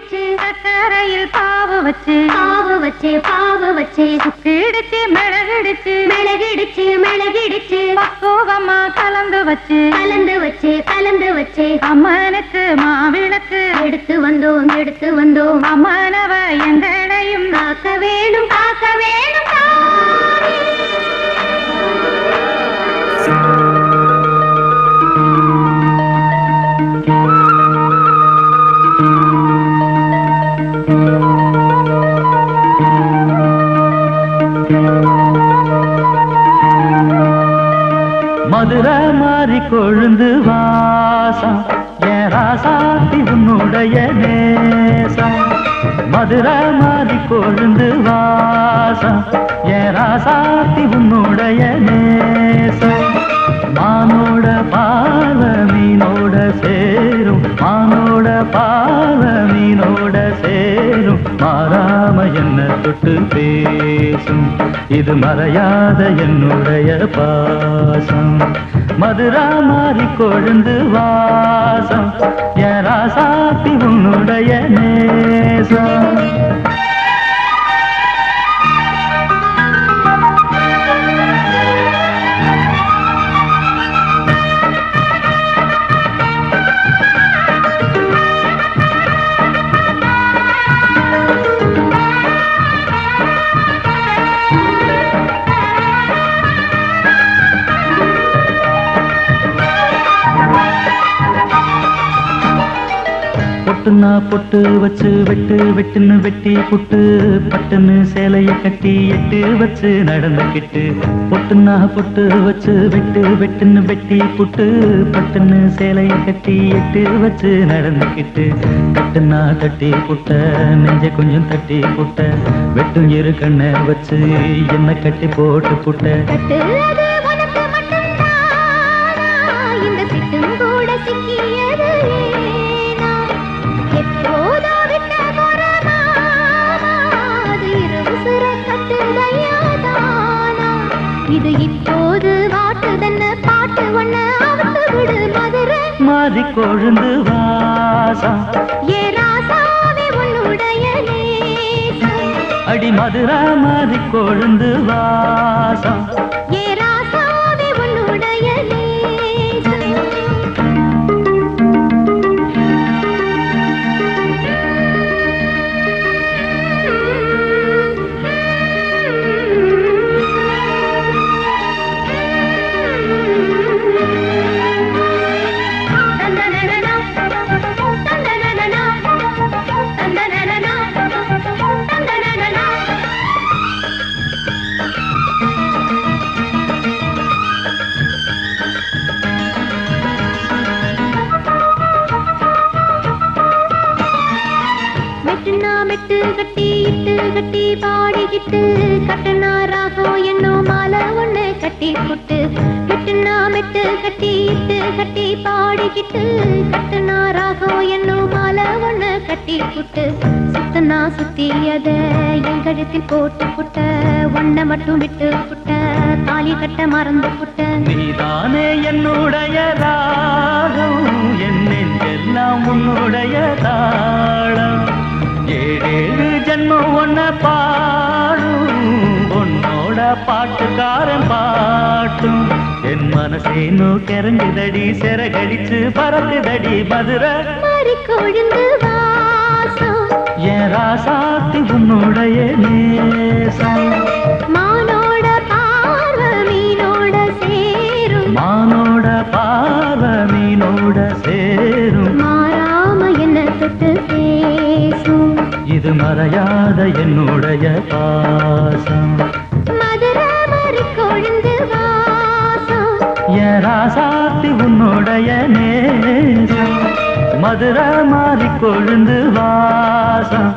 இடிச்சு சக்கரையில் பாவு வச்சு சுக்கிடிச்சு மிளகிடிச்சு பக்குவமா கலந்து வச்சு அம்மனுக்கு மாவிளக்கு எடுத்து வந்தோம் அம்மனவ எங்களையும் காக்க வேணும் மதுரை மாறி கொழுந்து வாசம் என் ராசாத்தி உன்னுடைய நேசம் மதுரை மாறி கொழுந்து வாசம் என் ராசாத்தி உன்னுடைய நேசம் மானோட பாவ மீனோட சேரும் மாறாம என்ன தொட்டு பேசும் இது மறையாத என்னுடைய பாசம் மதுரா மாறி கொழுந்து வாசம் என் ராசாத்தி உன்னுடைய நேசம் பொட்டுன்னா பொட்டு வச்சு வெட்டுன்னு வெட்டி புட்டு பட்டுன்னு சேலைய கட்டி எட்டு வச்சு நடந்துக்கிட்டு பொட்டுன்னா பொட்டு வச்சு வெட்டுன்னு வெட்டி புட்டு பட்டுன்னு சேலைய கட்டி எட்டு வச்சு நடந்துக்கிட்டு கட்டுன்னா தட்டி புட்ட நெஞ்ச கொஞ்சம் தட்டி புட்ட வெட்டும் இரு கண்ணை வச்சு என்ன கட்டி போட்டு புட்ட இது இப்போது வாட்டுதன்ன பாட்டு ஒண்ண அவுத்து விடு மதுரை மாறி கொழுந்து வாசம் ஏ ராசாவே உன்னுடைய நேசம் அடி மதுரை மாறி கொழுந்து வாசம் ஏ ராசாவே உன்னுடைய மெட்டு கட்டி இட்டு கட்டி பாடிக்கிட்டு கட்டுனா ராகம் என்னும் மாலை ஒண்ணு கட்டி புட்டு மெட்டுனா மெட்டு கட்டி இட்டு கட்டி பாடிக்கிட்டு கட்டுனா ராகம் என்னும் மாலை ஒண்ணு கட்டி புட்டு சுத்தனா சுத்தியத என் கழுத்தில் போட்டு புட்ட ஒன்ன மட்டும் விட்டு புட்ட தாலி கட்ட மறந்து புட்ட நீதானே என்னுடைய ராகம் என் நெஞ்செல்லாம் உன்னுடைய தாளம் ஏழேழு ஜன்மம் ஒன்ன பாடும் உன்னோட பாட்டுக்காரன் பாட்டும் என் மனசேனோ கிறங்குதடி சிறகடிச்சு பறக்குதடி மதுரை மாறி கொழுந்து வாசம் என் ராசாத்தி உன்னுடைய நேசம் மானோட பார்வ மீனோட சேரும் மாறாம என்ன தொட்டு பேசும் இது மறையாத என்னுடைய பாசம் மதுரை மாறி கொழுந்து வாசம் என் ராசாத்தி உன்னுடைய நேசம் மதுரை மாறி கொழுந்து வாசம்